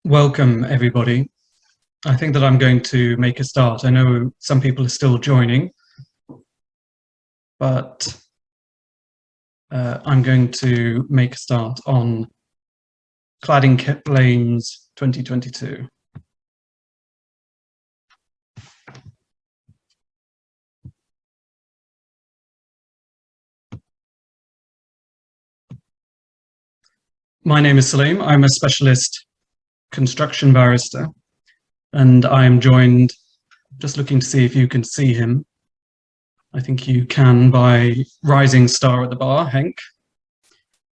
Welcome, everybody. I think that I'm going to make a start. I know some people are still joining, but I'm going to make a start on Cladding Claims 2022. My name is Saleem. I'm a specialist construction barrister, and I'm joined, just looking to see if you can see him. I think you can, by rising star at the bar, Henk.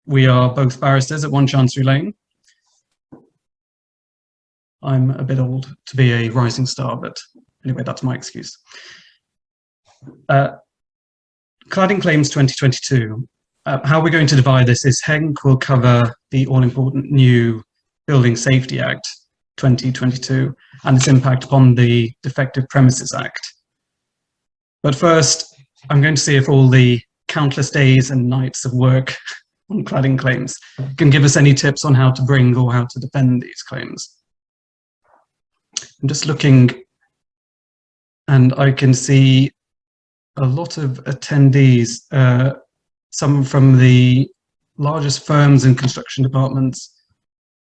We are both barristers at 1 Chancery Lane. I'm a bit old to be a rising star, but anyway, that's my excuse. Cladding Claims 2022. How we're going to divide this is Henk will cover the all-important new Building Safety Act 2022 and its impact upon the Defective Premises Act. But first, I'm going to see if all the countless days and nights of work on cladding claims can give us any tips on how to bring or how to defend these claims. I'm just looking, and I can see a lot of attendees, some from the largest firms and construction departments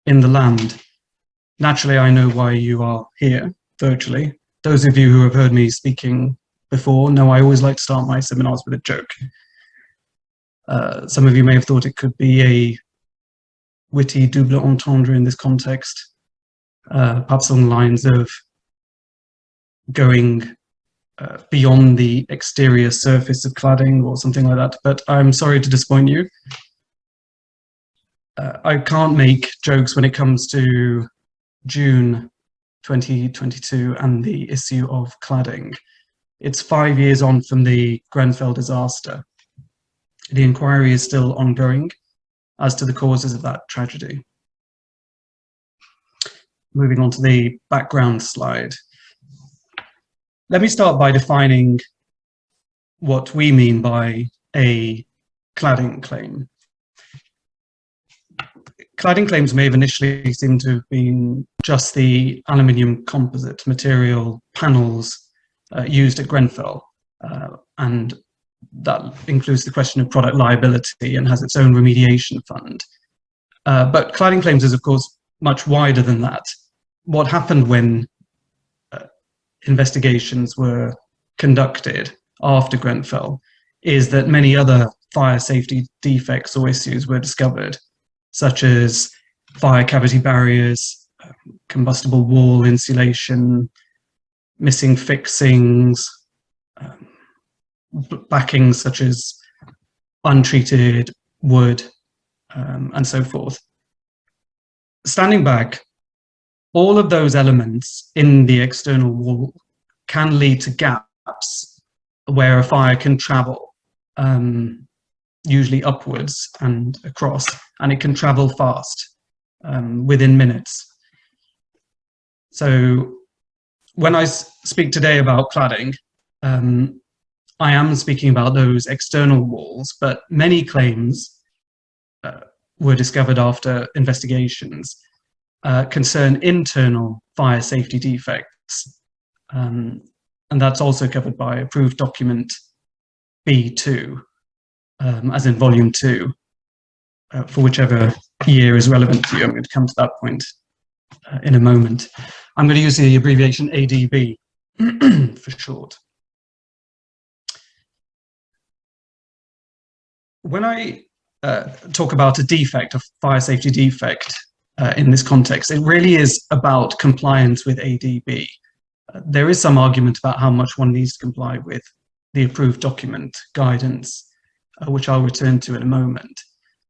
in the land. Naturally, I know why you are here virtually. Those of you who have heard me speaking before know I always like to start my seminars with a joke. Some of you may have thought it could be a witty double entendre in this context, perhaps on the lines of going beyond the exterior surface of cladding or something like that, but I'm sorry to disappoint you. I can't make jokes when it comes to June 2022 and the issue of cladding. It's 5 years on from the Grenfell disaster. The inquiry is still ongoing as to the causes of that tragedy. Moving on to the background slide. Let me start by defining what we mean by a cladding claim. Cladding claims may have initially seemed to have been just the aluminium composite material panels used at Grenfell, and that includes the question of product liability and has its own remediation fund. But cladding claims is, of course, much wider than that. What happened when investigations were conducted after Grenfell is that many other fire safety defects or issues were discovered, such as fire cavity barriers, combustible wall insulation, missing fixings, backings such as untreated wood, and so forth. Standing back, all of those elements in the external wall can lead to gaps where a fire can travel, usually upwards and across, and it can travel fast, within minutes. So when I speak today about cladding, I am speaking about those external walls, but many claims were discovered after investigations concern internal fire safety defects, and that's also covered by approved document B2, as in volume 2, for whichever year is relevant to you. I'm going to come to that point in a moment. I'm going to use the abbreviation ADB for short. When I talk about a defect, a fire safety defect, in this context, it really is about compliance with ADB. There is some argument about how much one needs to comply with the approved document guidance, which I'll return to in a moment.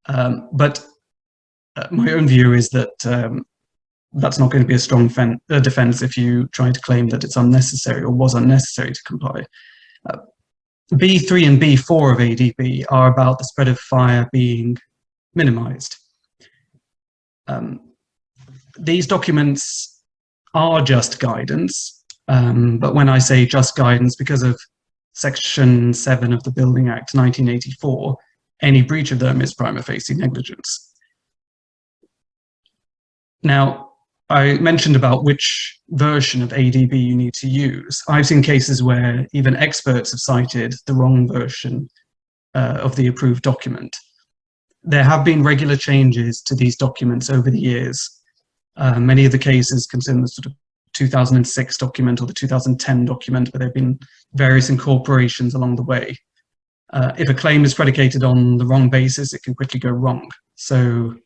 But my own view is that that's not going to be a strong defense if you try to claim that it's unnecessary or was unnecessary to comply. B3 and B4 of ADB are about the spread of fire being minimized. These documents are just guidance, but when I say just guidance, because of Section 7 of the Building Act 1984, any breach of them is prima facie negligence. Now, I mentioned about which version of ADB you need to use. I've seen cases where even experts have cited the wrong version of the approved document. There have been regular changes to these documents over the years. Many of the cases concern the sort of 2006 document or the 2010 document, but there have been various incorporations along the way. If a claim is predicated on the wrong basis, it can quickly go wrong. So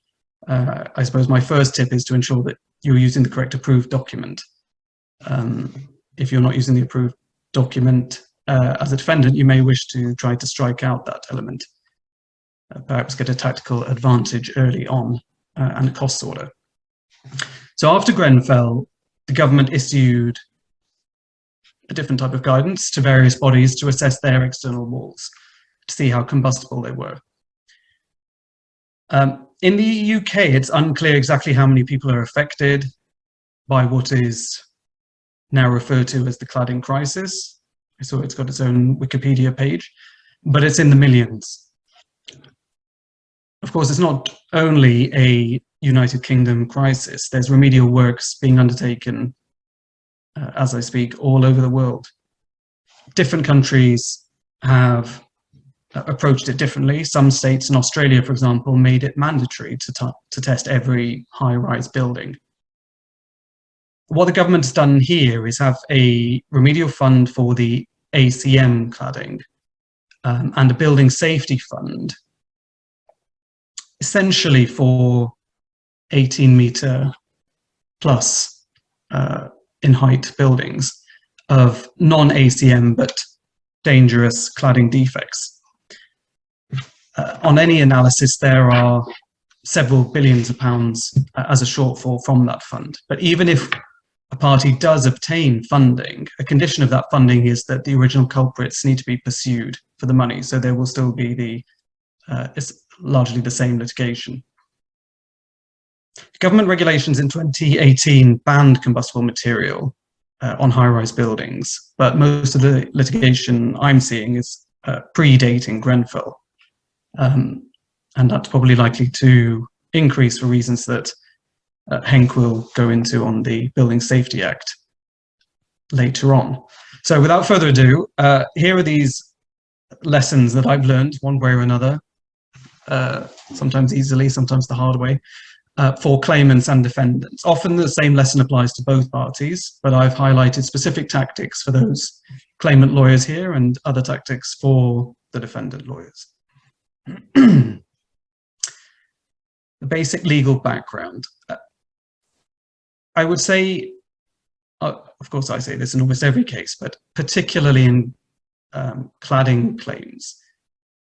I suppose my first tip is to ensure that you're using the correct approved document. If you're not using the approved document as a defendant, you may wish to try to strike out that element, perhaps get a tactical advantage early on and a costs order. So after Grenfell, the government issued a different type of guidance to various bodies to assess their external walls, to see how combustible they were. In the UK, it's unclear exactly how many people are affected by what is now referred to as the cladding crisis. So it's got its own Wikipedia page, but it's in the millions. Of course, it's not only a United Kingdom crisis. There's remedial works being undertaken, as I speak, all over the world. Different countries have approached it differently. Some states in Australia, for example, made it mandatory to test every high-rise building. What the government has done here is have a remedial fund for the ACM cladding and a building safety fund, essentially for 18-meter plus in height buildings of non-ACM but dangerous cladding defects. On any analysis, there are several billions of pounds as a shortfall from that fund. But even if a party does obtain funding, a condition of that funding is that the original culprits need to be pursued for the money. So there will still be it's largely the same litigation. Government regulations in 2018 banned combustible material on high-rise buildings, but most of the litigation I'm seeing is predating Grenfell. And that's probably likely to increase for reasons that Henk will go into on the Building Safety Act later on. So without further ado, here are these lessons that I've learned one way or another, sometimes easily, sometimes the hard way, for claimants and defendants. Often the same lesson applies to both parties, but I've highlighted specific tactics for those claimant lawyers here and other tactics for the defendant lawyers. The basic legal background. I would say, of course I say this in almost every case, but particularly in cladding claims,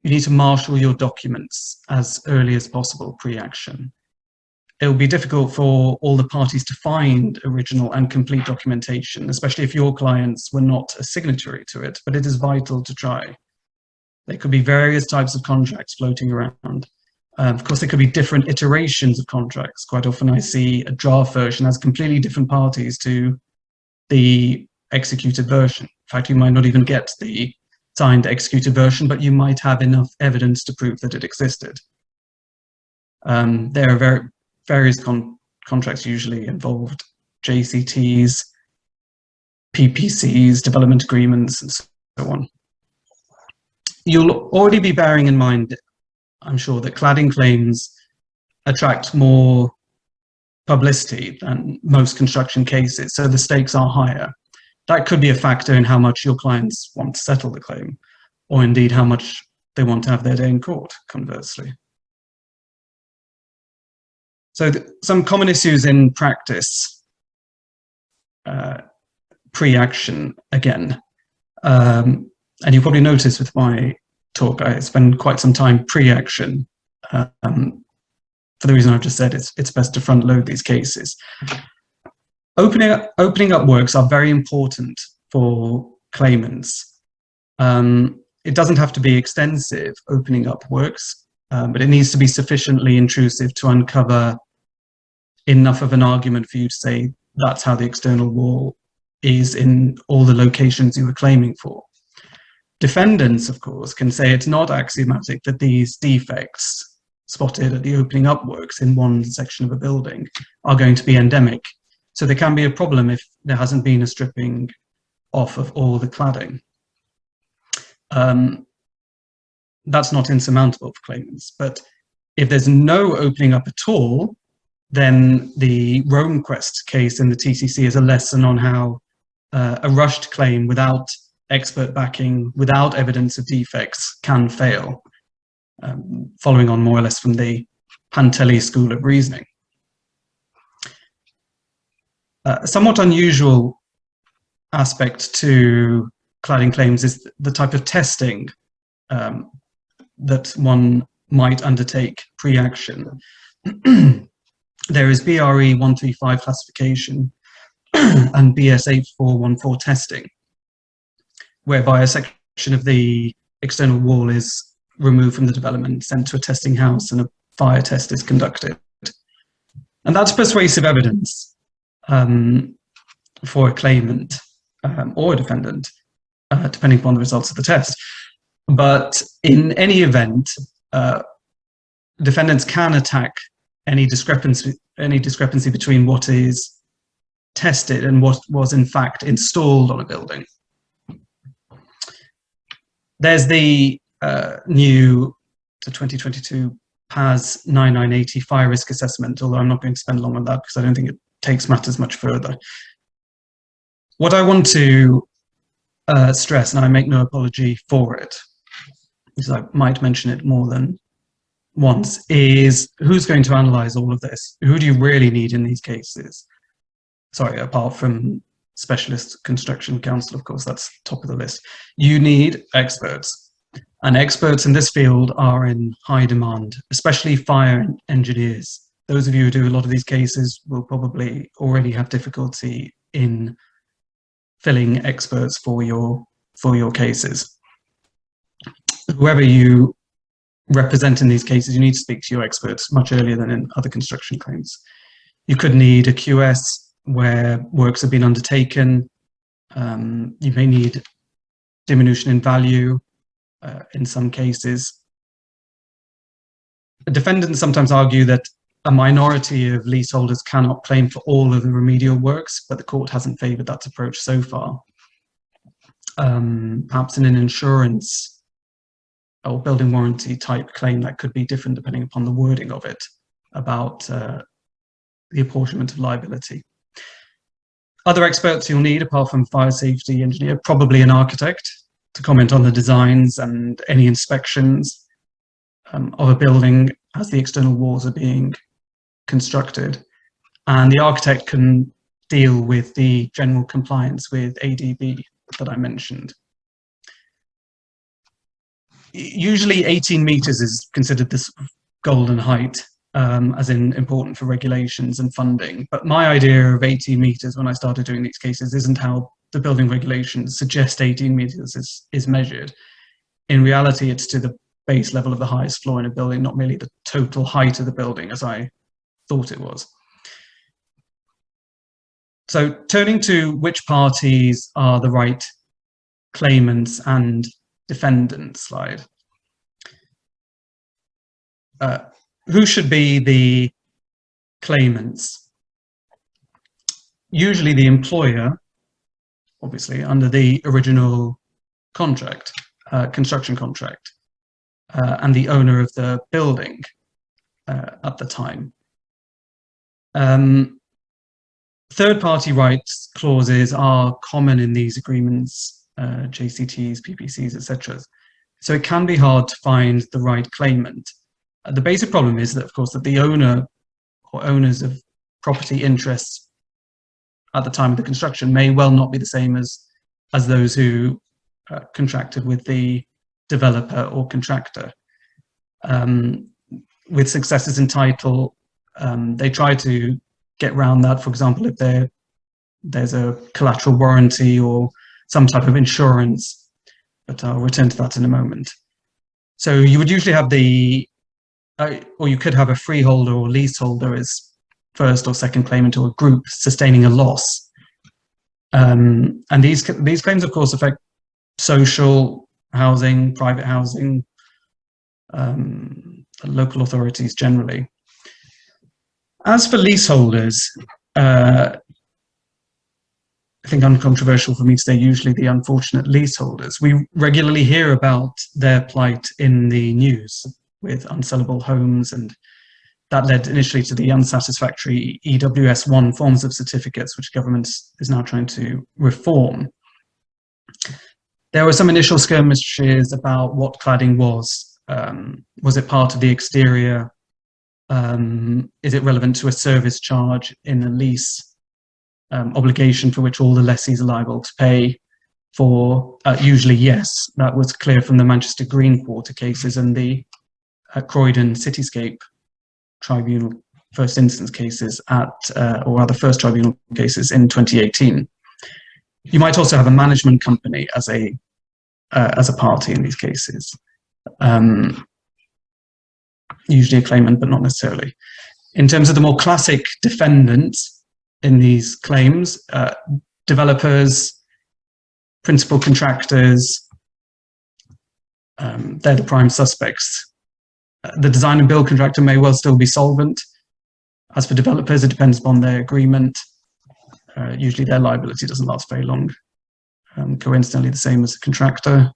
you need to marshal your documents as early as possible pre-action. It will be difficult for all the parties to find original and complete documentation, especially if your clients were not a signatory to it, but it is vital to try. There could be various types of contracts floating around. Of course, there could be different iterations of contracts. Quite often I see a draft version has completely different parties to the executed version. In fact, you might not even get the signed executed version, but you might have enough evidence to prove that it existed. There are various contracts usually involved, JCTs, PPCs, development agreements, and so on. You'll already be bearing in mind, I'm sure, that cladding claims attract more publicity than most construction cases, so the stakes are higher. That could be a factor in how much your clients want to settle the claim, or indeed how much they want to have their day in court, conversely. So some common issues in practice, pre-action again. And you probably noticed with my talk, I spend quite some time pre-action. For the reason I've just said, it's best to front load these cases. Opening up works are very important for claimants. It doesn't have to be extensive opening up works, but it needs to be sufficiently intrusive to uncover enough of an argument for you to say that's how the external wall is in all the locations you were claiming for. Defendants, of course, can say it's not axiomatic that these defects spotted at the opening up works in one section of a building are going to be endemic So there can be a problem if there hasn't been a stripping off of all the cladding. That's not insurmountable for claimants, but if there's no opening up at all, then the RomeQuest case in the TCC is a lesson on how a rushed claim without expert backing, without evidence of defects, can fail, following on more or less from the Pantelli school of reasoning. A somewhat unusual aspect to cladding claims is the type of testing that one might undertake pre-action. There is BRE 135 classification and BS 8414 testing, whereby a section of the external wall is removed from the development, sent to a testing house, and a fire test is conducted. And that's persuasive evidence for a claimant or a defendant, depending upon the results of the test. But in any event, defendants can attack any discrepancy between what is tested and what was in fact installed on a building. There's the new 2022 PAS 9980 fire risk assessment, although I'm not going to spend long on that because I don't think it takes matters much further. What I want to stress, and I make no apology for it, because I might mention it more than once, is who's going to analyze all of this? Who do you really need in these cases? Sorry, apart from specialist construction counsel, of course, that's top of the list. You need experts, and experts in this field are in high demand, especially fire engineers. Those of you who do a lot of these cases will probably already have difficulty in filling experts for your cases. Whoever you represent in these cases, you need to speak to your experts much earlier than in other construction claims. You could need a QS where works have been undertaken. You may need diminution in value in some cases. Defendants sometimes argue that a minority of leaseholders cannot claim for all of the remedial works, but the court hasn't favoured that approach so far. Perhaps in an insurance or building warranty type claim, that could be different depending upon the wording of it about the apportionment of liability. Other experts you'll need, apart from fire safety engineer, probably an architect to comment on the designs and any inspections of a building as the external walls are being constructed. And the architect can deal with the general compliance with ADB that I mentioned. Usually 18 meters is considered this golden height, as in important for regulations and funding. But my idea of 18 meters when I started doing these cases isn't how the building regulations suggest 18 meters is measured. In reality, it's to the base level of the highest floor in a building, not merely the total height of the building as I thought it was. So turning to which parties are the right claimants and defendants slide. Who should be the claimants? Usually the employer, obviously, under the original contract, construction contract, and the owner of the building at the time. Third-party rights clauses are common in these agreements, JCTs, PPCs, etc. So it can be hard to find the right claimant. The basic problem is that, of course, that the owner or owners of property interests at the time of the construction may well not be the same as those who contracted with the developer or contractor. With successors in title, they try to get around that. For example, if there's a collateral warranty or some type of insurance, but I'll return to that in a moment. So you would usually have or you could have a freeholder or leaseholder as first or second claimant, or a group sustaining a loss. And these claims, of course, affect social housing, private housing, local authorities generally. As for leaseholders, think uncontroversial for me to say, usually the unfortunate leaseholders. We regularly hear about their plight in the news with unsellable homes, and that led initially to the unsatisfactory EWS1 forms of certificates, which government is now trying to reform. There were some initial skirmishes about what cladding was. Was it part of the exterior? Is it relevant to a service charge in a lease obligation for which all the lessees are liable to pay for? Usually yes, that was clear from the Manchester Green Quarter cases and the Croydon Cityscape Tribunal first instance cases or rather first tribunal cases in 2018. You might also have a management company as a party in these cases. Usually a claimant, but not necessarily. In terms of the more classic defendants in these claims, developers, principal contractors, they're the prime suspects. The design and build contractor may well still be solvent. As for developers, it depends upon their agreement. Usually their liability doesn't last very long. Coincidentally, the same as the contractor,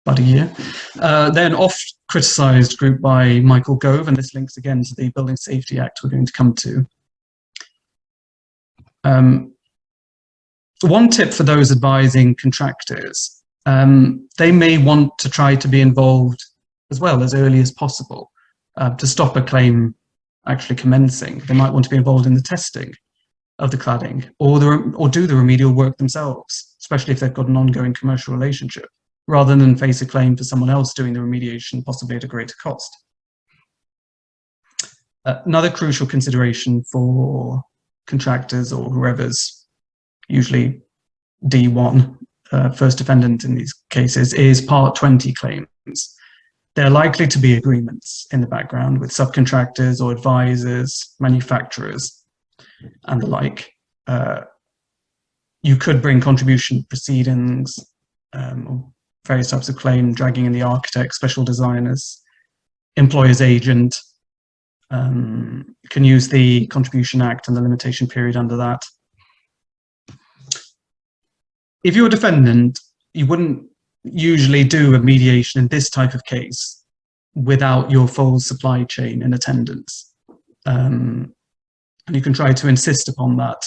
about a year. They're an oft criticised group by Michael Gove, and this links again to the Building Safety Act we're going to come to. One tip for those advising contractors, they may want to try to be involved as well as early as possible to stop a claim actually commencing. They might want to be involved in the testing of the cladding or do the remedial work themselves, especially if they've got an ongoing commercial relationship, rather than face a claim for someone else doing the remediation, possibly at a greater cost. Another crucial consideration for contractors or whoever's usually D1, first defendant in these cases, is Part 20 claims. There are likely to be agreements in the background with subcontractors or advisors, manufacturers, and the like. You could bring contribution proceedings, or various types of claim, dragging in the architect, special designers, employer's agent, can use the Contribution Act and the limitation period under that. If you're a defendant, you wouldn't usually do a mediation in this type of case without your full supply chain in attendance. And you can try to insist upon that,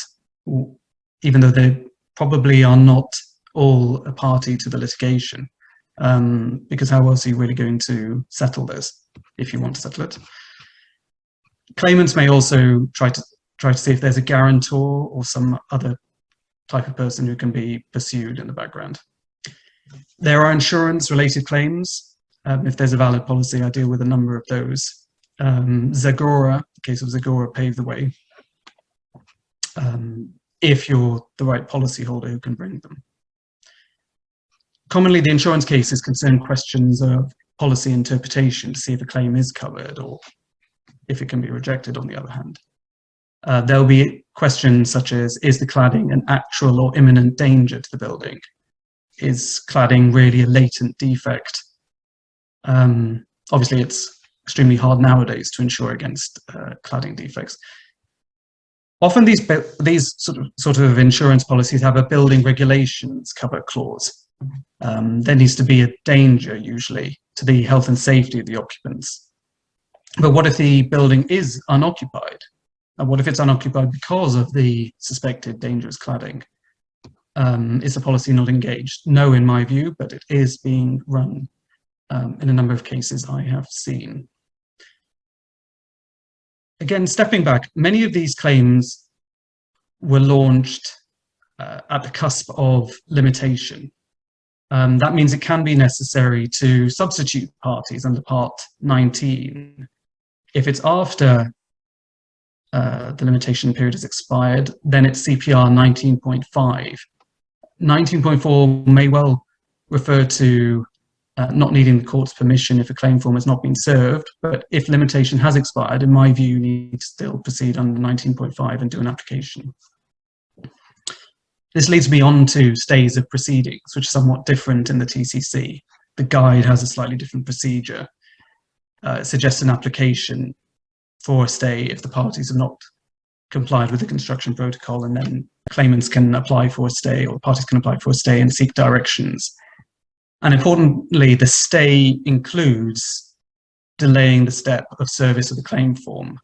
even though they probably are not all a party to the litigation, because how else are you really going to settle this if you want to settle it? Claimants may also try to see if there's a guarantor or some other type of person who can be pursued in the background. There are insurance-related claims. If there's a valid policy, I deal with a number of those. Zagora, the case of Zagora, paved the way. If you're the right policyholder who can bring them. Commonly, the insurance cases concern questions of policy interpretation to see if a claim is covered or if it can be rejected, on the other hand. There'll be questions such as, is the cladding an actual or imminent danger to the building? Is cladding really a latent defect? Obviously, it's extremely hard nowadays to insure against cladding defects. Often these sort of insurance policies have a building regulations cover clause. There needs to be a danger, usually, to the health and safety of the occupants. But what if the building is unoccupied? And what if it's unoccupied because of the suspected dangerous cladding? Is the policy not engaged? No, in my view, but it is being run in a number of cases I have seen. Again, stepping back, many of these claims were launched at the cusp of limitation. That means it can be necessary to substitute parties under Part 19. If it's after the limitation period has expired, then it's CPR 19.5. 19.4 may well refer to not needing the court's permission if a claim form has not been served, but if limitation has expired, in my view, you need to still proceed under 19.5 and do an application. This leads me on to stays of proceedings, which are somewhat different in the TCC. The guide has a slightly different procedure. It suggests an application for a stay if the parties have not complied with the construction protocol, and then claimants can apply for a stay, or parties can apply for a stay and seek directions. And importantly, the stay includes delaying the step of service of the claim form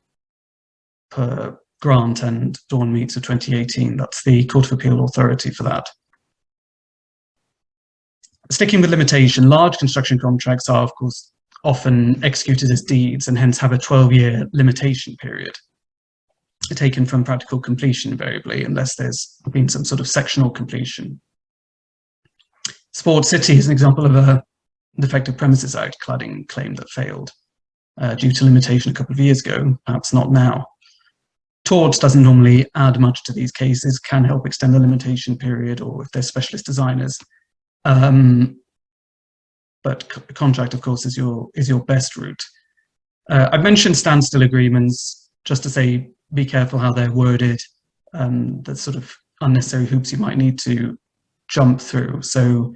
per Grant and Dawn Meets of 2018. That's the Court of Appeal authority for that. Sticking with limitation, large construction contracts are, of course, often executed as deeds and hence have a 12-year limitation period, taken from practical completion invariably, unless there's been some sort of sectional completion. Sport City is an example of a Defective Premises Act cladding claim that failed due to limitation a couple of years ago, perhaps not now. Torts doesn't normally add much to these cases, can help extend the limitation period, or if they're specialist designers. But contract, of course, is your best route. I've mentioned standstill agreements just to say be careful how they're worded, the sort of unnecessary hoops you might need to jump through. So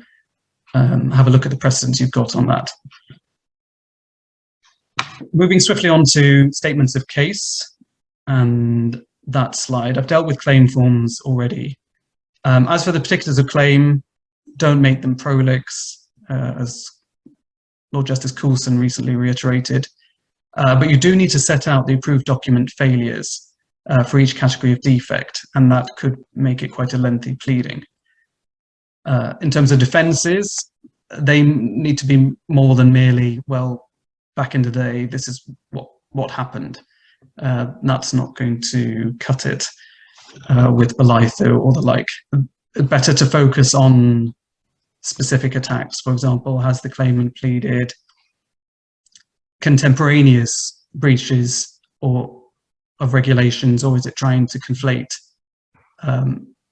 have a look at the precedents you've got on that. Moving swiftly on to statements of case and that slide. I've dealt with claim forms already. As for the particulars of claim, don't make them prolix, as Lord Justice Coulson recently reiterated. But you do need to set out the approved document failures for each category of defect, and that could make it quite a lengthy pleading. In terms of defences, they need to be more than merely, well, back in the day, this is what happened. That's not going to cut it with Belitho or the like. Better to focus on specific attacks. For example, has the claimant pleaded contemporaneous breaches or of regulations, or is it trying to conflate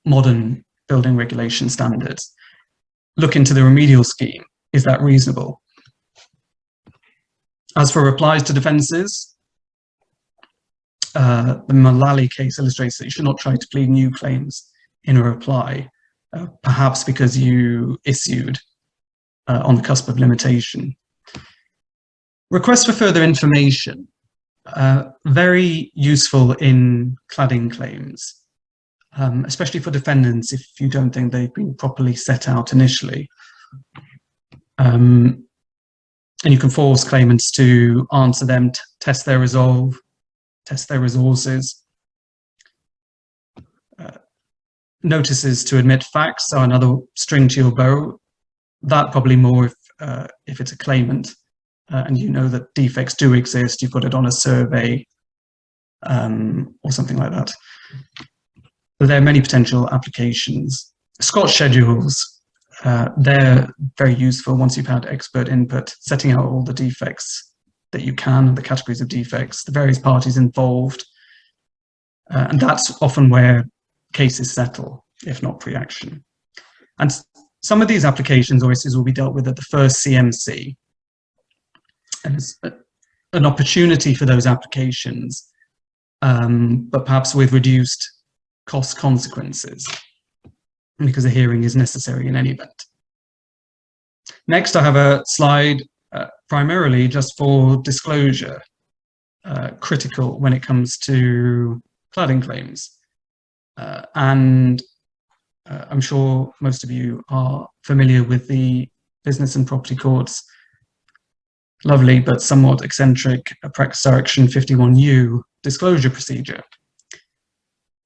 modern building regulation standards? Look into the remedial scheme. Is that reasonable? As for replies to defences, the Mullally case illustrates that you should not try to plead new claims in a reply, perhaps because you issued on the cusp of limitation. Requests for further information, very useful in cladding claims, especially for defendants if you don't think they've been properly set out initially. And you can force claimants to answer them, test their resolve, test their resources. Notices to admit facts are another string to your bow. That probably more if it's a claimant and you know that defects do exist, you've got it on a survey or something like that. But there are many potential applications. Scott schedules, they're very useful once you've had expert input, setting out all the defects that you can, the categories of defects, the various parties involved. And that's often where cases settle, if not pre-action. And some of these applications or issues will be dealt with at the first CMC. And it's an opportunity for those applications, but perhaps with reduced cost consequences, because a hearing is necessary in any event. Next, I have a slide primarily just for disclosure, critical when it comes to cladding claims. And I'm sure most of you are familiar with the Business and Property Court's lovely but somewhat eccentric Practice Direction 51U disclosure procedure.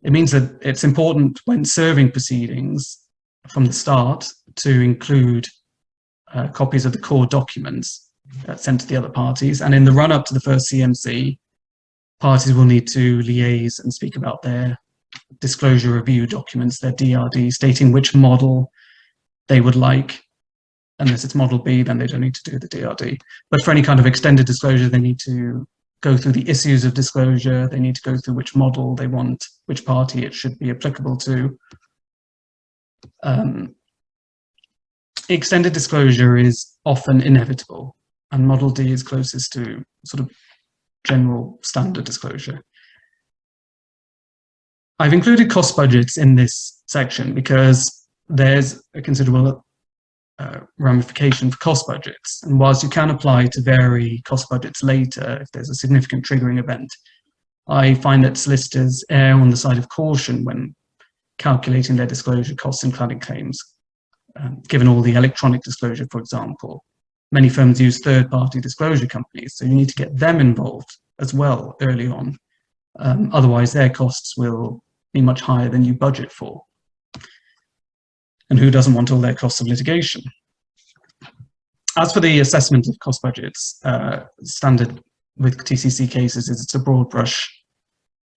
It means that it's important when serving proceedings from the start to include copies of the core documents sent to the other parties. And in the run-up to the first CMC, parties will need to liaise and speak about their disclosure review documents, their DRD, stating which model they would like. Unless it's model B, then they don't need to do the DRD. But for any kind of extended disclosure, they need to go through the issues of disclosure. They need to go through which model they want, which party it should be applicable to. Extended disclosure is often inevitable, and Model D is closest to sort of general standard disclosure. I've included cost budgets in this section because there's a considerable ramification for cost budgets. And whilst you can apply to vary cost budgets later, if there's a significant triggering event, I find that solicitors err on the side of caution when calculating their disclosure costs in cladding claims, given all the electronic disclosure, for example. Many firms use third-party disclosure companies, so you need to get them involved as well early on. Otherwise, their costs will be much higher than you budget for. And who doesn't want all their costs of litigation? As for the assessment of cost budgets, standard with TCC cases is it's a broad brush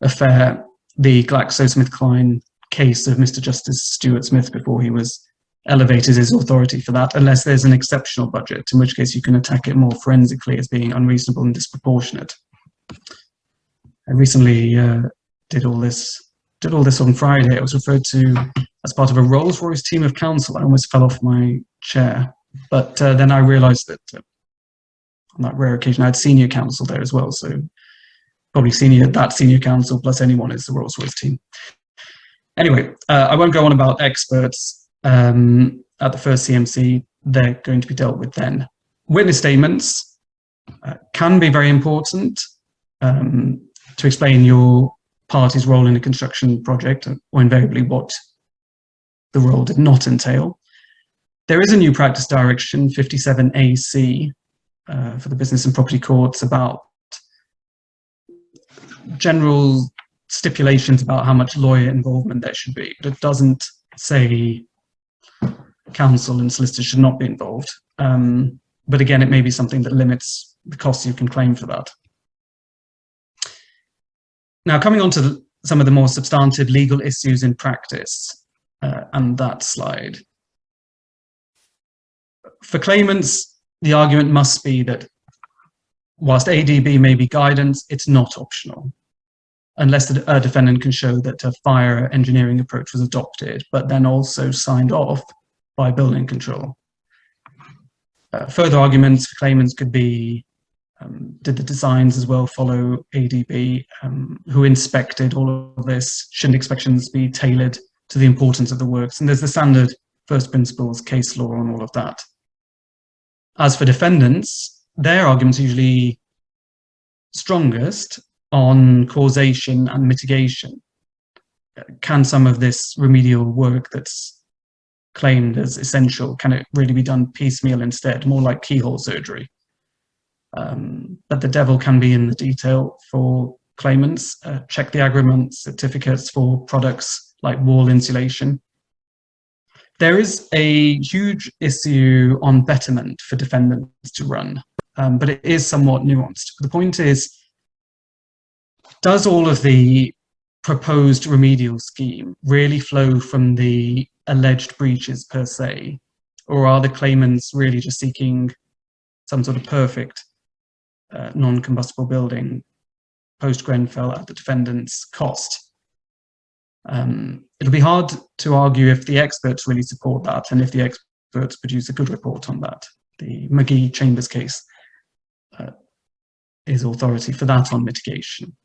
affair. The GlaxoSmithKline case of Mr. Justice Stuart Smith before he was elevated his authority for that, unless there's an exceptional budget, in which case you can attack it more forensically as being unreasonable and disproportionate. I recently did all this on Friday. I was referred to as part of a Rolls-Royce team of counsel. I almost fell off my chair, but then I realized that on that rare occasion I had senior counsel there as well, so probably that senior counsel plus anyone is the Rolls-Royce team. Anyway, I won't go on about experts at the first CMC. They're going to be dealt with then. Witness statements can be very important to explain your party's role in a construction project, or invariably what the role did not entail. There is a new practice direction, 57AC, for the business and property courts about general stipulations about how much lawyer involvement there should be, but it doesn't say counsel and solicitors should not be involved. But again, it may be something that limits the costs you can claim for that. Now, coming on to some of the more substantive legal issues in practice, and that slide. For claimants, the argument must be that whilst ADB may be guidance, it's not optional, unless a defendant can show that a fire engineering approach was adopted, but then also signed off by building control. Further arguments for claimants could be, did the designs as well follow ADB? Who inspected all of this? Shouldn't inspections be tailored to the importance of the works? And there's the standard first principles case law on all of that. As for defendants, their arguments are usually strongest on causation and mitigation. Can some of this remedial work that's claimed as essential, can it really be done piecemeal instead, more like keyhole surgery? But the devil can be in the detail for claimants. Check the agreement certificates for products like wall insulation. There is a huge issue on betterment for defendants to run, but it is somewhat nuanced. The point is, does all of the proposed remedial scheme really flow from the alleged breaches per se, or are the claimants really just seeking some sort of perfect non-combustible building post-Grenfell at the defendant's cost? It'll be hard to argue if the experts really support that, and if the experts produce a good report on that. The McGee Chambers case is authority for that on mitigation.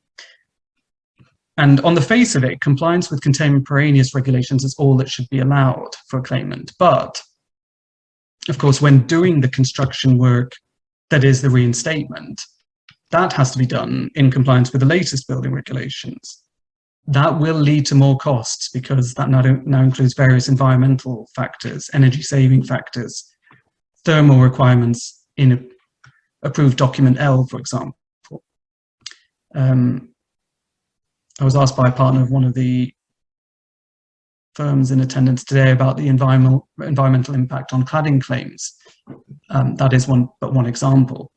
And on the face of it, compliance with contemporaneous regulations is all that should be allowed for a claimant. But, of course, when doing the construction work that is the reinstatement, that has to be done in compliance with the latest building regulations. That will lead to more costs because that now includes various environmental factors, energy saving factors, thermal requirements in approved document L, for example. I was asked by a partner of one of the firms in attendance today about the environmental impact on cladding claims. That is but one example.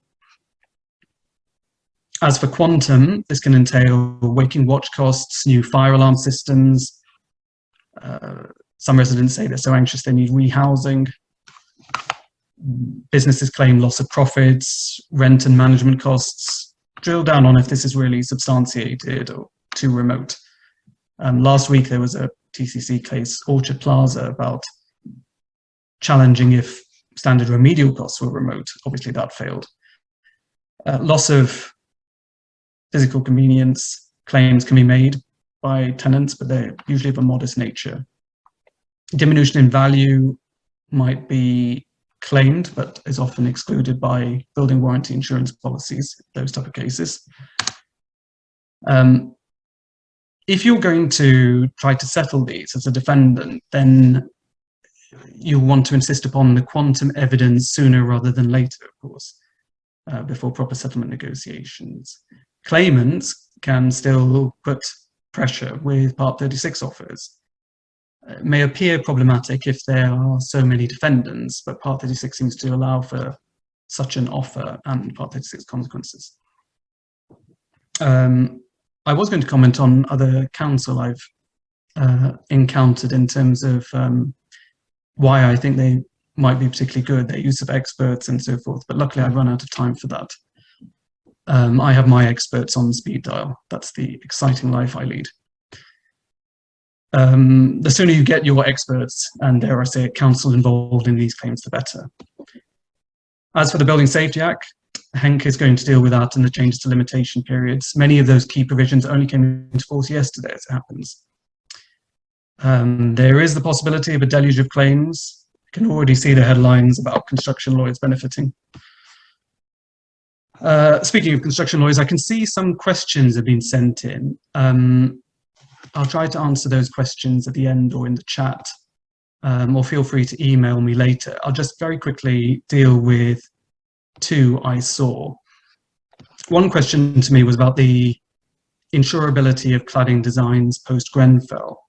As for quantum, this can entail waking watch costs, new fire alarm systems. Some residents say they're so anxious they need rehousing. Businesses claim loss of profits, rent and management costs. Drill down on if this is really substantiated or too remote. Last week there was a TCC case, Orchard Plaza, about challenging if standard remedial costs were remote. Obviously that failed. Loss of physical convenience claims can be made by tenants, but they're usually of a modest nature. Diminution in value might be claimed, but is often excluded by building warranty insurance policies, those type of cases. If you're going to try to settle these as a defendant, then you'll want to insist upon the quantum evidence sooner rather than later, of course, before proper settlement negotiations. Claimants can still put pressure with Part 36 offers. It may appear problematic if there are so many defendants, but Part 36 seems to allow for such an offer and Part 36 consequences. I was going to comment on other counsel I've encountered in terms of why I think they might be particularly good, their use of experts and so forth, but luckily I've run out of time for that. I have my experts on speed dial. That's the exciting life I lead. The sooner you get your experts and, dare I say it, counsel involved in these claims, the better. As for the Building Safety Act, Henk is going to deal with that and the changes to limitation periods. Many of those key provisions only came into force yesterday, as it happens. There is the possibility of a deluge of claims. You can already see the headlines about construction lawyers benefiting. Speaking of construction lawyers, I can see some questions have been sent in. I'll try to answer those questions at the end or in the chat, or feel free to email me later. I'll just very quickly deal with two I saw. One question to me was about the insurability of cladding designs post-Grenfell.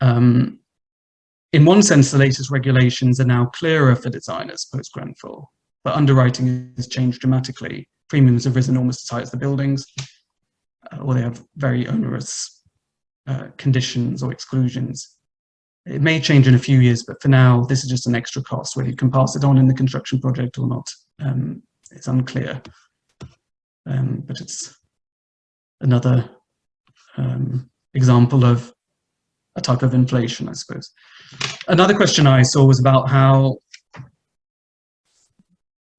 In one sense, the latest regulations are now clearer for designers post-Grenfell, but underwriting has changed dramatically. Premiums have risen almost as high as the buildings, or they have very onerous conditions or exclusions. It may change in a few years, but for now, this is just an extra cost. Whether you can pass it on in the construction project or not, it's unclear. But it's another example of a type of inflation, I suppose. Another question I saw was about how,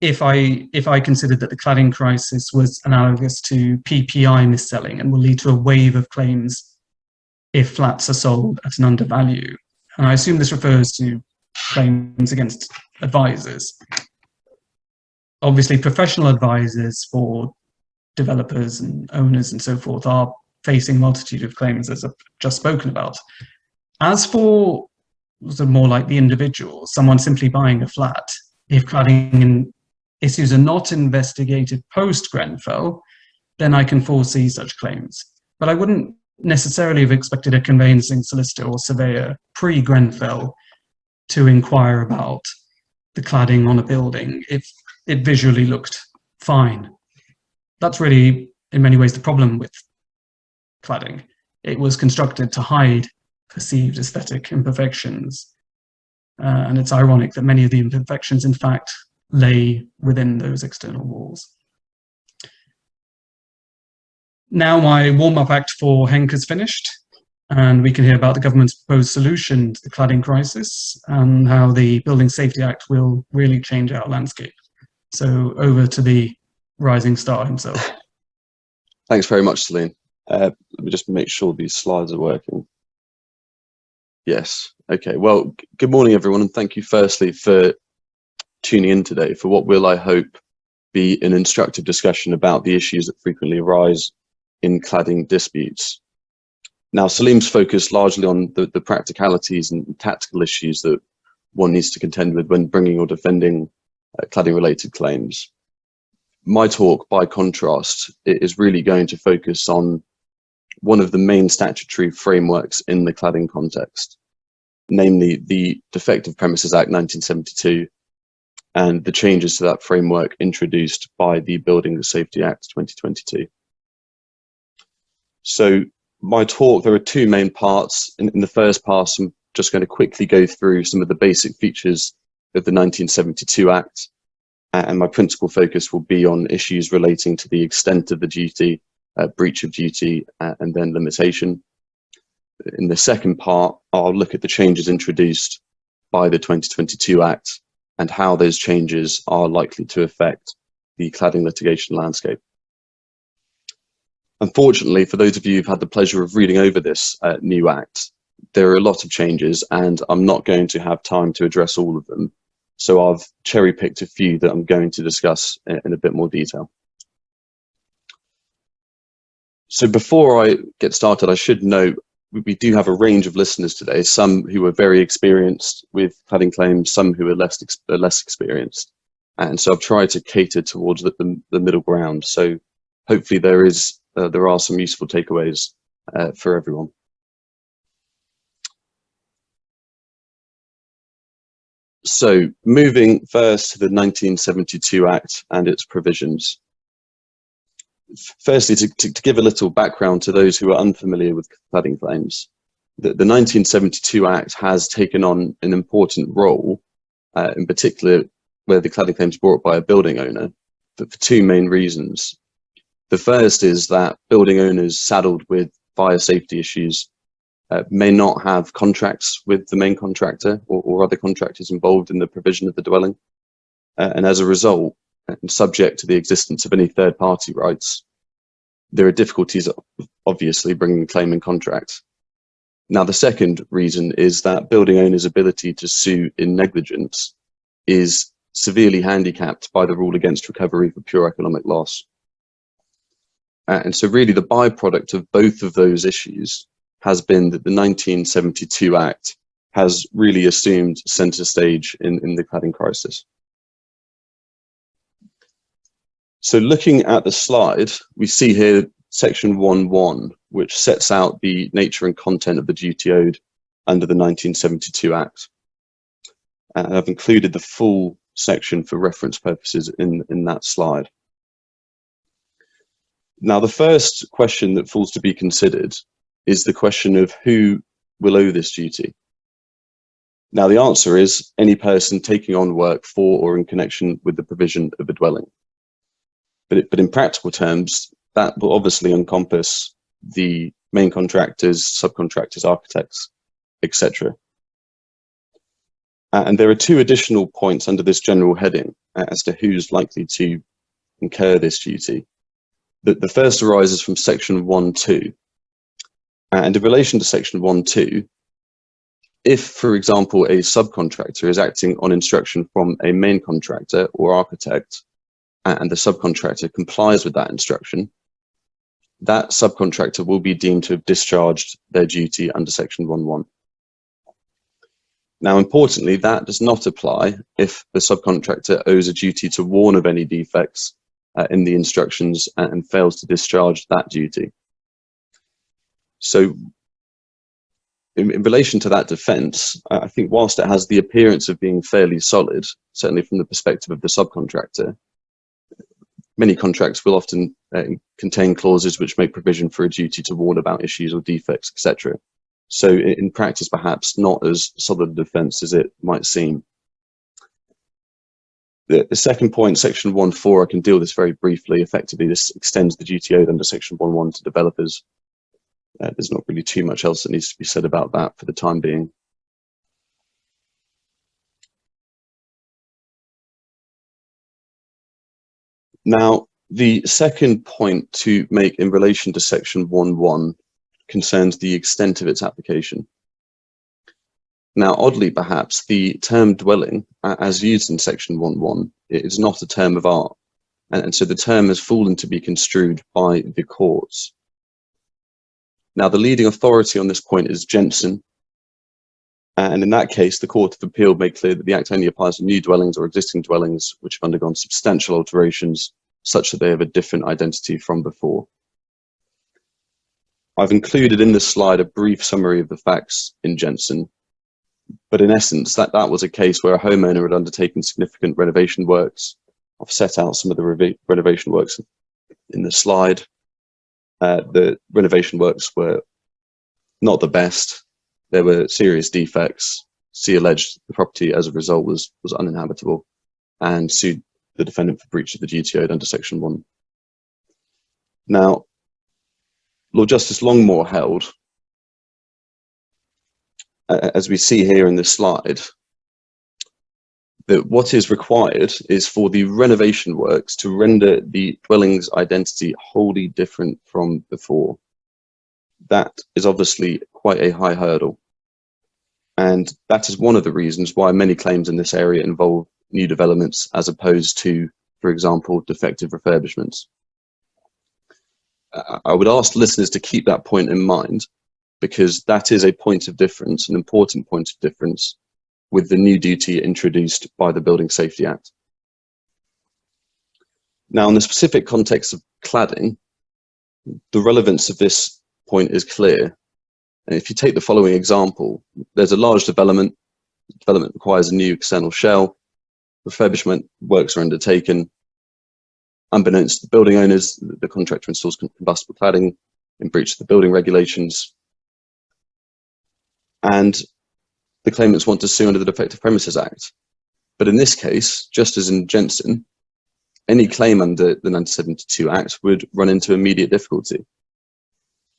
if I considered that the cladding crisis was analogous to PPI mis-selling and will lead to a wave of claims if flats are sold at an undervalue. And I assume this refers to claims against advisors. Obviously, professional advisors for developers and owners and so forth are facing a multitude of claims, as I've just spoken about. As for more like the individual, someone simply buying a flat, if cladding issues are not investigated post-Grenfell, then I can foresee such claims. But I wouldn't necessarily have expected a conveyancing solicitor or surveyor pre-Grenfell to inquire about the cladding on a building if it visually looked fine. That's really, in many ways, the problem with cladding. It was constructed to hide perceived aesthetic imperfections. And it's ironic that many of the imperfections, in fact, lay within those external walls. Now my warm-up act for Henk is finished, and we can hear about the government's proposed solution to the cladding crisis and how the Building Safety Act will really change our landscape. So over to the rising star himself. Thanks very much, Saleem. Let me just make sure these slides are working. Yes. Okay. Well, good morning, everyone, and thank you firstly for tuning in today for what will, I hope, be an instructive discussion about the issues that frequently arise in cladding disputes. Now, Saleem's focused largely on the practicalities and tactical issues that one needs to contend with when bringing or defending cladding-related claims. My talk, by contrast, is really going to focus on one of the main statutory frameworks in the cladding context, namely the Defective Premises Act 1972 and the changes to that framework introduced by the Building Safety Act 2022. So my talk, there are two main parts. In the first part, I'm just going to quickly go through some of the basic features of the 1972 Act, and my principal focus will be on issues relating to the extent of the duty, breach of duty, and then limitation. In the second part, I'll look at the changes introduced by the 2022 Act and how those changes are likely to affect the cladding litigation landscape. Unfortunately, for those of you who've had the pleasure of reading over this new Act, there are a lot of changes and I'm not going to have time to address all of them. So I've cherry-picked a few that I'm going to discuss in a bit more detail. So before I get started, I should note we do have a range of listeners today, some who are very experienced with cladding claims, some who are less experienced. And so I've tried to cater towards the middle ground. So hopefully there are some useful takeaways for everyone. So moving first to the 1972 Act and its provisions. Firstly, to give a little background to those who are unfamiliar with cladding claims, the 1972 Act has taken on an important role, in particular where the cladding claim is brought by a building owner, but for two main reasons. The first is that building owners saddled with fire safety issues may not have contracts with the main contractor or other contractors involved in the provision of the dwelling. And as a result, and subject to the existence of any third-party rights, there are difficulties, obviously, bringing a claim in contract. Now, the second reason is that building owners' ability to sue in negligence is severely handicapped by the rule against recovery for pure economic loss. And so really the byproduct of both of those issues has been that the 1972 Act has really assumed center stage in the cladding crisis. So looking at the slide, we see here section 1.1, which sets out the nature and content of the duty owed under the 1972 Act. And I've included the full section for reference purposes in that slide. Now, the first question that falls to be considered is the question of who will owe this duty. Now, the answer is any person taking on work for or in connection with the provision of a dwelling. But in practical terms, that will obviously encompass the main contractors, subcontractors, architects, etc. And there are two additional points under this general heading as to who's likely to incur this duty. The first arises from section 1.2. And in relation to section 1.2, if, for example, a subcontractor is acting on instruction from a main contractor or architect, and the subcontractor complies with that instruction, that subcontractor will be deemed to have discharged their duty under section 1.1. Now, importantly, that does not apply if the subcontractor owes a duty to warn of any defects in the instructions and fails to discharge that duty. So in relation to that defence, I think whilst it has the appearance of being fairly solid, certainly from the perspective of the subcontractor, many contracts will often contain clauses which make provision for a duty to warn about issues or defects, etc. So in practice, perhaps not as solid a defence as it might seem. The second point, section 1.4, I can deal this very briefly. Effectively, this extends the duty owed under section 1.1 to developers. There's not really too much else that needs to be said about that for the time being. Now, the second point to make in relation to section 1.1 concerns the extent of its application. Now, oddly perhaps, the term dwelling, as used in section 1.1, is not a term of art, and so the term has fallen to be construed by the courts. Now, the leading authority on this point is Jensen, and in that case, the Court of Appeal made clear that the Act only applies to new dwellings or existing dwellings which have undergone substantial alterations such that they have a different identity from before. I've included in this slide a brief summary of the facts in Jensen, but in essence, that was a case where a homeowner had undertaken significant renovation works. I've set out some of the renovation works in the slide. The renovation works were not the best. There were serious defects. He alleged the property as a result was uninhabitable and sued the defendant for breach of the duty owed under section 1. Now, Lord Justice Longmore held, as we see here in this slide, that what is required is for the renovation works to render the dwelling's identity wholly different from before. That is obviously quite a high hurdle. And that is one of the reasons why many claims in this area involve new developments as opposed to, for example, defective refurbishments. I would ask listeners to keep that point in mind, because that is a point of difference, an important point of difference with the new duty introduced by the Building Safety Act. Now, in the specific context of cladding, the relevance of this point is clear. And if you take the following example, there's a large development requires a new external shell, refurbishment works are undertaken. Unbeknownst to the building owners, the contractor installs combustible cladding in breach of the building regulations, and the claimants want to sue under the Defective Premises Act. But in this case, just as in Jensen, any claim under the 1972 Act would run into immediate difficulty.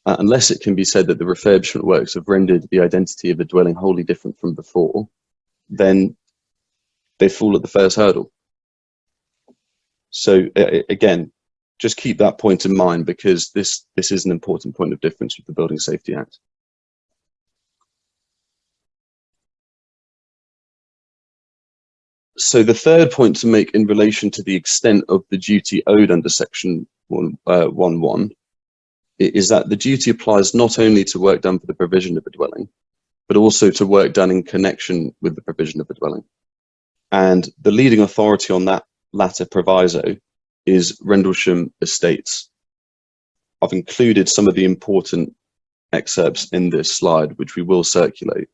Unless it can be said that the refurbishment works have rendered the identity of the dwelling wholly different from before, then they fall at the first hurdle. So again, just keep that point in mind, because this is an important point of difference with the Building Safety Act. So the third point to make in relation to the extent of the duty owed under section 1.1 is that the duty applies not only to work done for the provision of a dwelling, but also to work done in connection with the provision of a dwelling. And the leading authority on that latter proviso is Rendlesham Estates. I've included some of the important excerpts in this slide, which we will circulate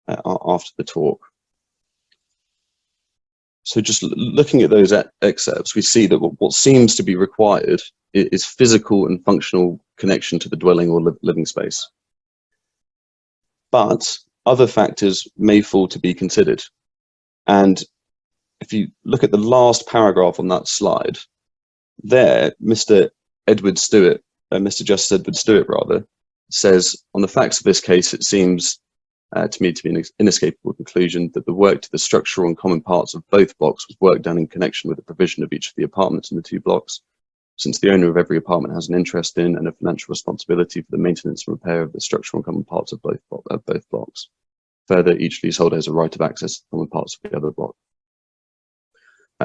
after the talk. So just looking at those excerpts, we see that what seems to be required is physical and functional connection to the dwelling or living space. But other factors may fall to be considered. And if you look at the last paragraph on that slide, there, Mr. Justice Edward Stewart rather, says, on the facts of this case, it seems to me to be an inescapable conclusion that the work to the structural and common parts of both blocks was work done in connection with the provision of each of the apartments in the two blocks, since the owner of every apartment has an interest in and a financial responsibility for the maintenance and repair of the structural and common parts of both blocks. Further, each leaseholder has a right of access to the common parts of the other block.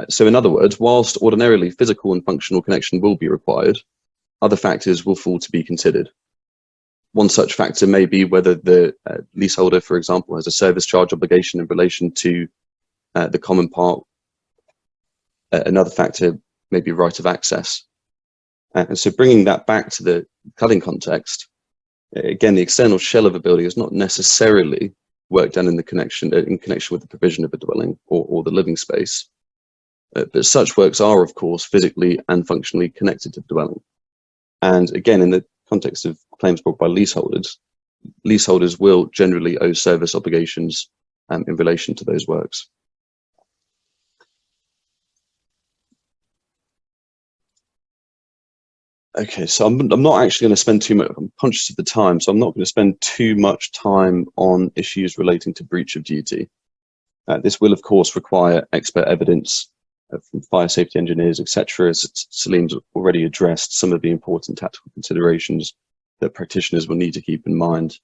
So in other words, whilst ordinarily physical and functional connection will be required, other factors will fall to be considered. One such factor may be whether the leaseholder, for example, has a service charge obligation in relation to the common part. Another factor may be right of access. And so bringing that back to the cladding context, again, the external shell of a building is not necessarily work done in connection with the provision of a dwelling or the living space. But such works are, of course, physically and functionally connected to the dwelling. And again, in the context of claims brought by leaseholders will generally owe service obligations in relation to those works. Okay, so I'm not actually going to spend too much, I'm conscious of the time, so I'm not going to spend too much time on issues relating to breach of duty. This will, of course, require expert evidence from fire safety engineers, etc. As Saleem's already addressed some of the important tactical considerations that practitioners will need to keep in mind.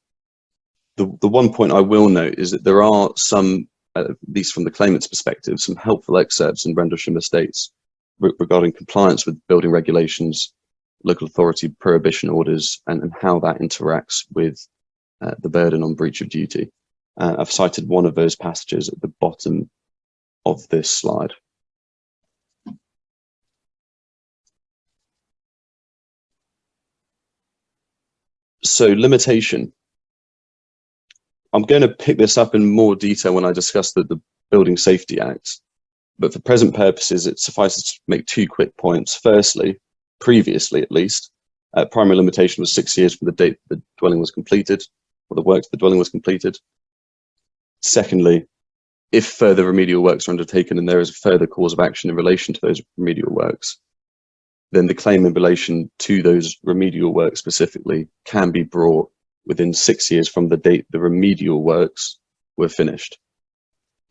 The one point I will note is that there are some, at least from the claimant's perspective, some helpful excerpts in Rendlesham Estates regarding compliance with building regulations, local authority prohibition orders, and how that interacts with the burden on breach of duty. I've cited one of those passages at the bottom of this slide. So limitation. I'm going to pick this up in more detail when I discuss the Building Safety Act, but for present purposes, it suffices to make two quick points. Firstly, previously at least, primary limitation was 6 years from the date the dwelling was completed, or the work to the dwelling was completed. Secondly, if further remedial works are undertaken and there is a further cause of action in relation to those remedial works, then the claim in relation to those remedial works specifically can be brought within 6 years from the date the remedial works were finished.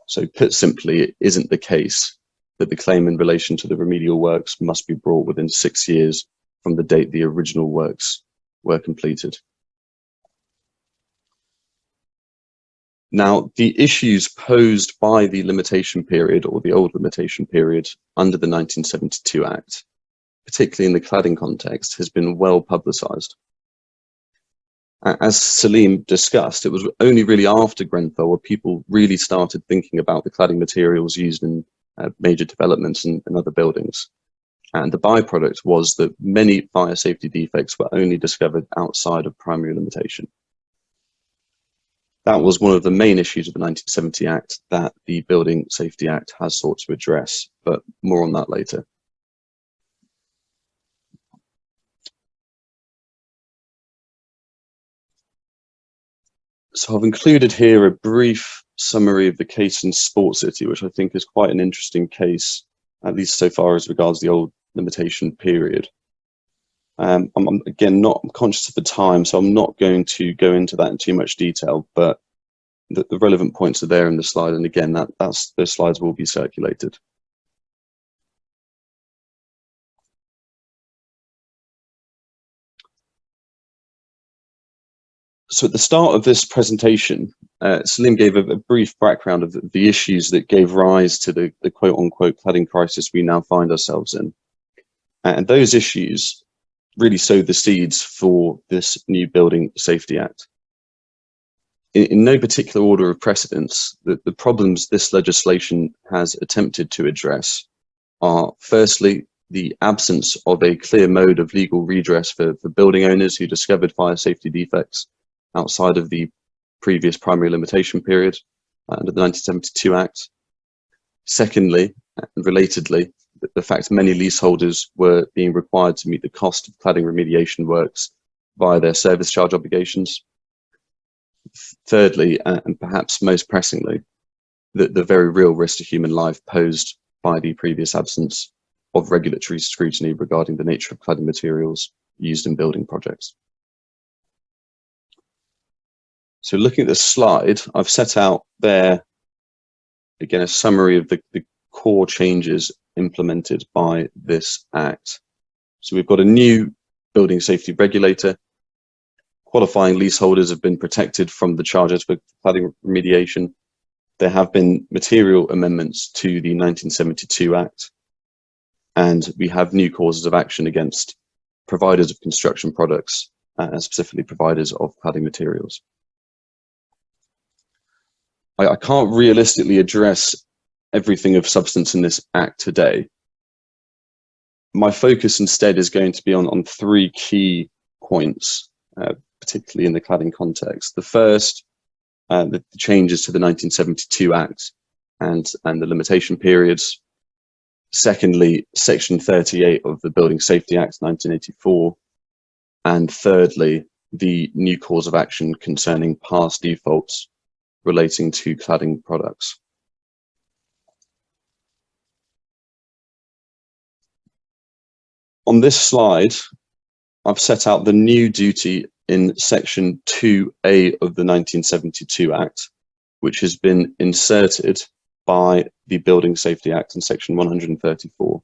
So put simply, it isn't the case that the claim in relation to the remedial works must be brought within 6 years from the date the original works were completed. Now, the issues posed by the limitation period or the old limitation period under the 1972 Act particularly in the cladding context, has been well publicised. As Saleem discussed, it was only really after Grenfell where people really started thinking about the cladding materials used in major developments and other buildings. And the byproduct was that many fire safety defects were only discovered outside of primary limitation. That was one of the main issues of the 1970 Act that the Building Safety Act has sought to address, but more on that later. So I've included here a brief summary of the case in Sport City, which I think is quite an interesting case, at least so far as regards the old limitation period. I'm conscious of the time, so I'm not going to go into that in too much detail, but the relevant points are there in the slide, and again, those slides will be circulated. So at the start of this presentation, Saleem gave a brief background of the issues that gave rise to the quote-unquote cladding crisis we now find ourselves in. And those issues really sowed the seeds for this new Building Safety Act. In no particular order of precedence, the problems this legislation has attempted to address are, firstly, the absence of a clear mode of legal redress for building owners who discovered fire safety defects outside of the previous primary limitation period under the 1972 Act. Secondly, and relatedly, the fact many leaseholders were being required to meet the cost of cladding remediation works via their service charge obligations. Thirdly, and perhaps most pressingly, the very real risk to human life posed by the previous absence of regulatory scrutiny regarding the nature of cladding materials used in building projects. So looking at this slide, I've set out there, again, a summary of the core changes implemented by this Act. So we've got a new building safety regulator. Qualifying leaseholders have been protected from the charges for cladding remediation. There have been material amendments to the 1972 Act, and we have new causes of action against providers of construction products, and specifically providers of cladding materials. I can't realistically address everything of substance in this Act today. My focus instead is going to be on three key points, particularly in the cladding context. The first, the changes to the 1972 Act and the limitation periods. Secondly, Section 38 of the Building Safety Act 1984. And thirdly, the new cause of action concerning past defaults relating to cladding products. On this slide, I've set out the new duty in Section 2A of the 1972 Act, which has been inserted by the Building Safety Act in Section 134.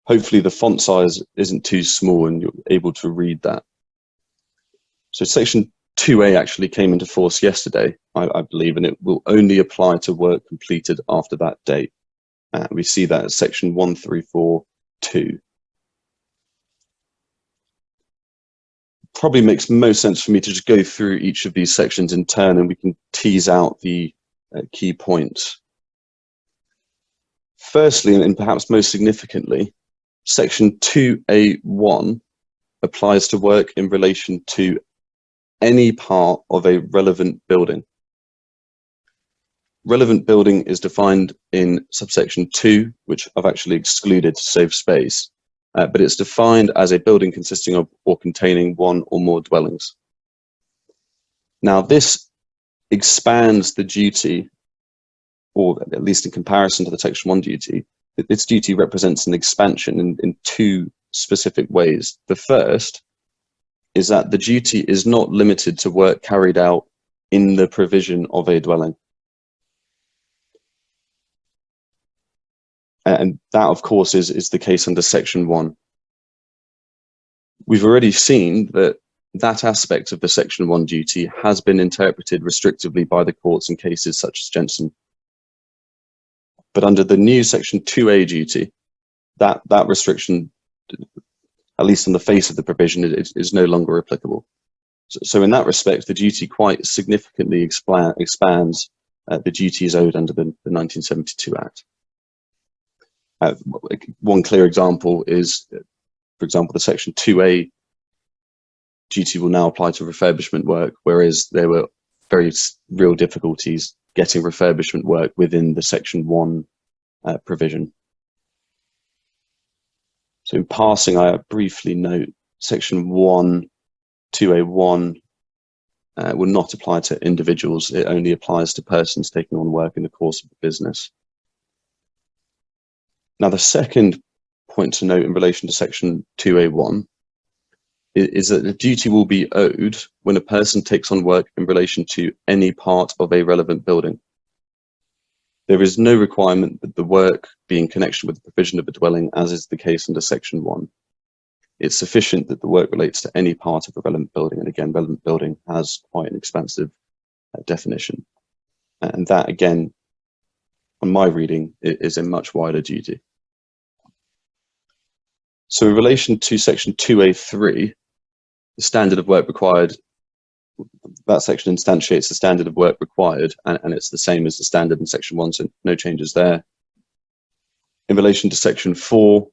Hopefully the font size isn't too small and you're able to read that. So Section 2A actually came into force yesterday, I believe, and it will only apply to work completed after that date. We see that as Section 134(2). Probably makes most sense for me to just go through each of these sections in turn, and we can tease out the key points. Firstly, and perhaps most significantly, Section 2A(1) applies to work in relation to any part of a relevant building. Relevant building is defined in subsection 2, which I've actually excluded to save space, but it's defined as a building consisting of or containing one or more dwellings. Now, this expands the duty, or at least in comparison to the Section 1 duty. Its duty represents an expansion in two specific ways. The first is that the duty is not limited to work carried out in the provision of a dwelling. And that, of course, is the case under Section 1. We've already seen that aspect of the Section 1 duty has been interpreted restrictively by the courts in cases such as Jensen. But under the new Section 2A duty, that restriction, at least on the face of the provision, is no longer applicable. So in that respect, the duty quite significantly expands the duties owed under the 1972 Act. One clear example is, for example, the Section 2A duty will now apply to refurbishment work, whereas there were very real difficulties getting refurbishment work within the Section 1 provision. So in passing, I briefly note Section 1, 2A1 will not apply to individuals. It only applies to persons taking on work in the course of the business. Now, the second point to note in relation to Section 2A1 is that the duty will be owed when a person takes on work in relation to any part of a relevant building. There is no requirement that the work be in connection with the provision of a dwelling, as is the case under Section 1. It's sufficient that the work relates to any part of a relevant building, and again, relevant building has quite an expansive definition. And that, again, on my reading, is a much wider duty. So in relation to Section 2A3, the standard of work required, that section instantiates the standard of work required, and it's the same as the standard in Section 1, so no changes there. In relation to Section 4,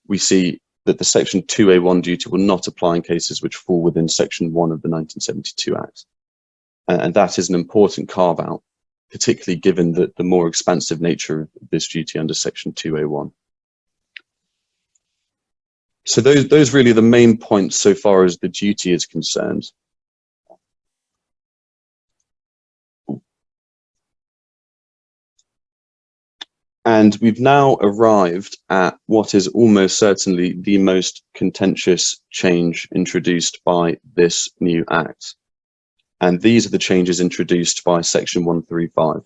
we see that the Section 2A1 duty will not apply in cases which fall within Section 1 of the 1972 Act. And that is an important carve-out, particularly given the more expansive nature of this duty under Section 2A1. So those really are the main points so far as the duty is concerned. And we've now arrived at what is almost certainly the most contentious change introduced by this new Act. And these are the changes introduced by Section 135.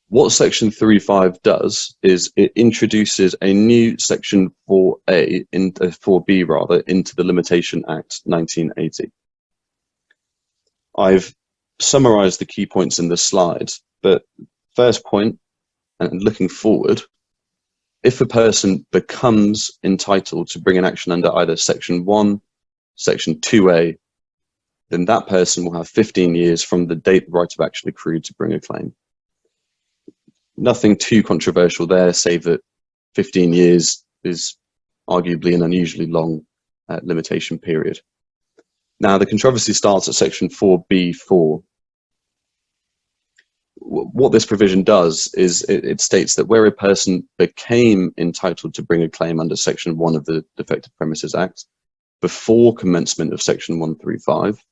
What Section 35 does is it introduces a new Section 4A, 4B rather, into the Limitation Act 1980. I've summarized the key points in this slide, but first point, and looking forward, if a person becomes entitled to bring an action under either Section 1, Section 2A, then that person will have 15 years from the date the right of action accrued to bring a claim. Nothing too controversial there, save that 15 years is arguably an unusually long limitation period. Now, the controversy starts at Section 4B4. What this provision does is it states that where a person became entitled to bring a claim under Section 1 of the Defective Premises Act before commencement of Section 135,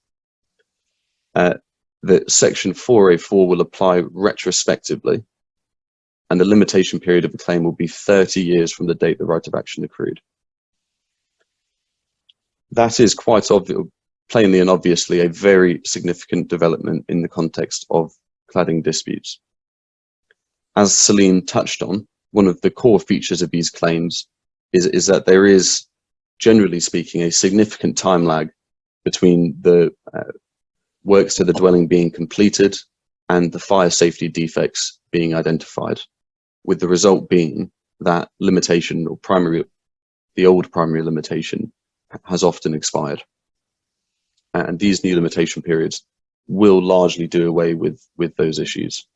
that Section 4A4 will apply retrospectively, and the limitation period of a claim will be 30 years from the date the right of action accrued. That is quite plainly and obviously a very significant development in the context of cladding disputes. As Saleem touched on, one of the core features of these claims is that there is, generally speaking, a significant time lag between the works to the dwelling being completed and the fire safety defects being identified, with the result being that limitation, or the old primary limitation, has often expired. And these new limitation periods will largely do away with those issues.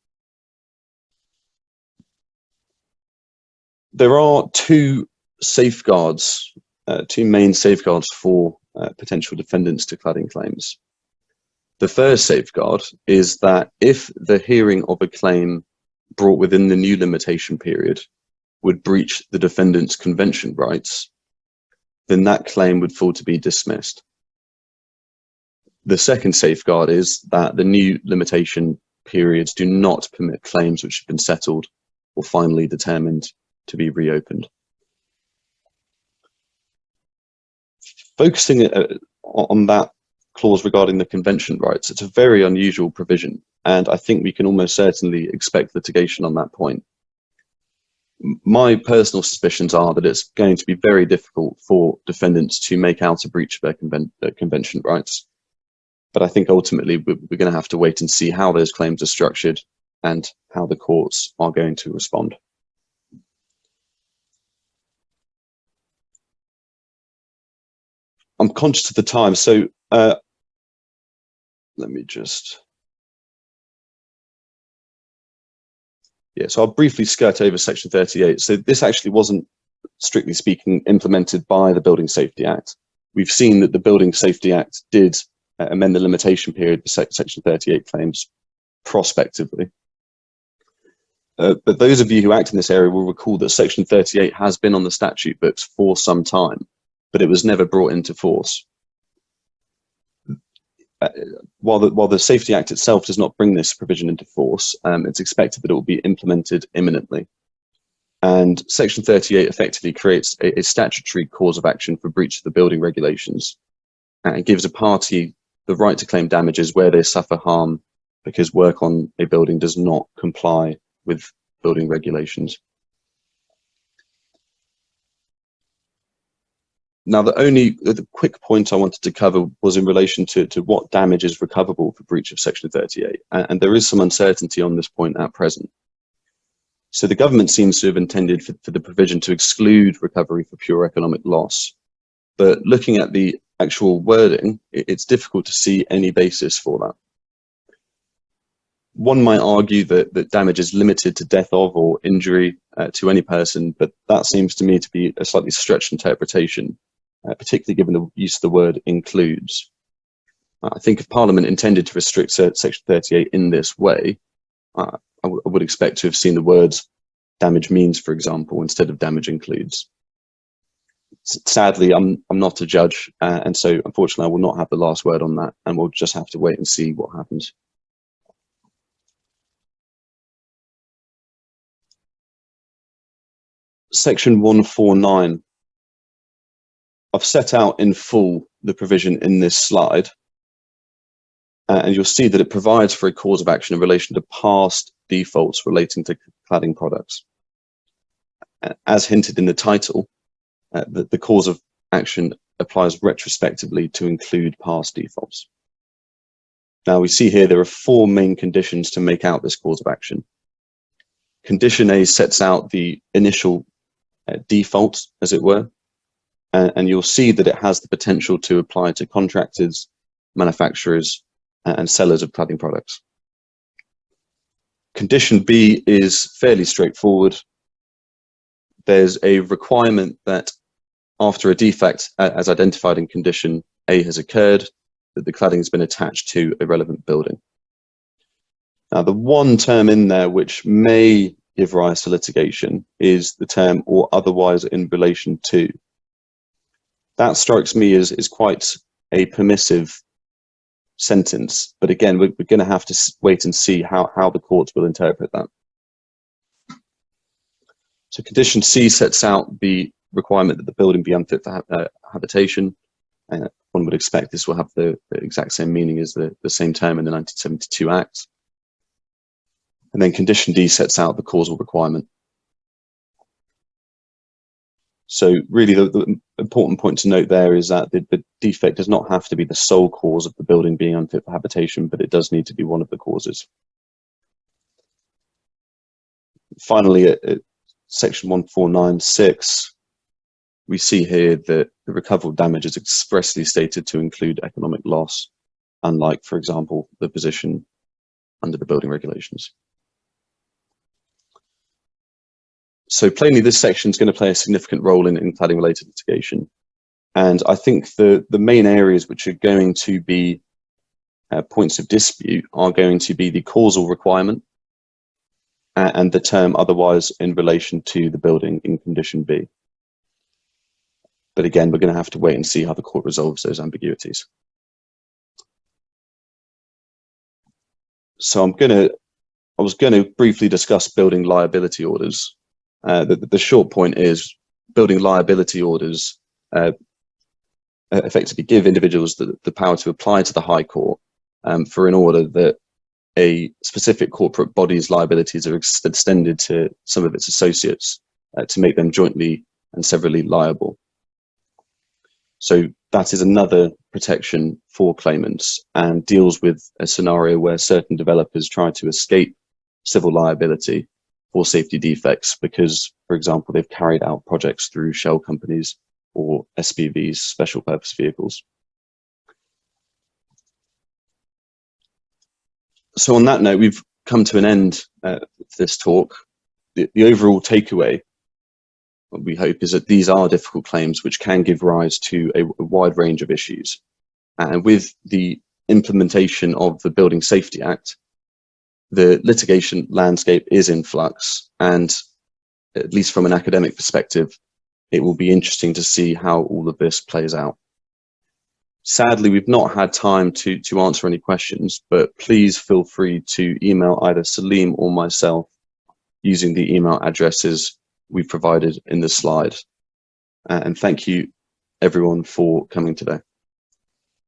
There are two safeguards, two main safeguards for potential defendants to cladding claims. The first safeguard is that if the hearing of a claim brought within the new limitation period would breach the defendant's convention rights, then that claim would fall to be dismissed. The second safeguard is that the new limitation periods do not permit claims which have been settled or finally determined to be reopened. Focusing on that clause regarding the convention rights, it's a very unusual provision, and I think we can almost certainly expect litigation on that point. My personal suspicions are that it's going to be very difficult for defendants to make out a breach of their convention rights. But I think ultimately we're going to have to wait and see how those claims are structured and how the courts are going to respond. I'm conscious of the time, so let me just, so I'll briefly skirt over section 38. So this actually wasn't, strictly speaking, implemented by the Building Safety Act. We've seen that the Building Safety Act did amend the limitation period for section 38 claims prospectively. But those of you who act in this area will recall that section 38 has been on the statute books for some time, but it was never brought into force. While the Safety Act itself does not bring this provision into force, it's expected that it will be implemented imminently. And section 38 effectively creates a statutory cause of action for breach of the building regulations, and it gives a party the right to claim damages where they suffer harm because work on a building does not comply with building regulations. Now, the quick point I wanted to cover was in relation to what damage is recoverable for breach of section 38, and there is some uncertainty on this point at present. So the government seems to have intended for the provision to exclude recovery for pure economic loss, but looking at the actual wording, it's difficult to see any basis for that. One might argue that damage is limited to death of or injury to any person, but that seems to me to be a slightly stretched interpretation, particularly given the use of the word includes. I think if Parliament intended to restrict section 38 in this way, I would expect to have seen the words damage means, for example, instead of damage includes. Sadly, I'm not a judge, and so unfortunately I will not have the last word on that, and we'll just have to wait and see what happens. Section 149. I've set out in full the provision in this slide, and you'll see that it provides for a cause of action in relation to past defaults relating to cladding products. As hinted in the title, the cause of action applies retrospectively to include past defaults. Now we see here there are four main conditions to make out this cause of action. Condition A sets out the initial default, as it were, and you'll see that it has the potential to apply to contractors, manufacturers, and sellers of cladding products. Condition B is fairly straightforward. There's a requirement that after a defect as identified in condition A has occurred, that the cladding has been attached to a relevant building. Now, the one term in there which may give rise to litigation is the term or otherwise in relation to. That strikes me as quite a permissive sentence, but again, we're going to have to wait and see how the courts will interpret that. So condition C sets out the requirement that the building be unfit for habitation. One would expect this will have the exact same meaning as the same term in the 1972 Act. And then condition D sets out the causal requirement. So really the important point to note there is that the defect does not have to be the sole cause of the building being unfit for habitation, but it does need to be one of the causes. Finally, at section 149(6), we see here that the recoverable damage is expressly stated to include economic loss, unlike, for example, the position under the building regulations. So plainly, this section is going to play a significant role in cladding-related litigation. And I think the main areas which are going to be points of dispute are going to be the causal requirement and the term otherwise in relation to the building in condition B. But again, we're going to have to wait and see how the court resolves those ambiguities. So I was going to briefly discuss building liability orders. The short point is building liability orders effectively give individuals the power to apply to the High Court for an order that a specific corporate body's liabilities are extended to some of its associates to make them jointly and severally liable. So that is another protection for claimants and deals with a scenario where certain developers try to escape civil liability for safety defects because, for example, they've carried out projects through shell companies or SPVs, special purpose vehicles. So on that note, we've come to an end of this talk. The overall takeaway, what we hope, is that these are difficult claims which can give rise to a wide range of issues. And with the implementation of the Building Safety Act, the litigation landscape is in flux, and at least from an academic perspective, it will be interesting to see how all of this plays out. Sadly, we've not had time to answer any questions, but please feel free to email either Saleem or myself using the email addresses we've provided in the slide. And thank you everyone for coming today.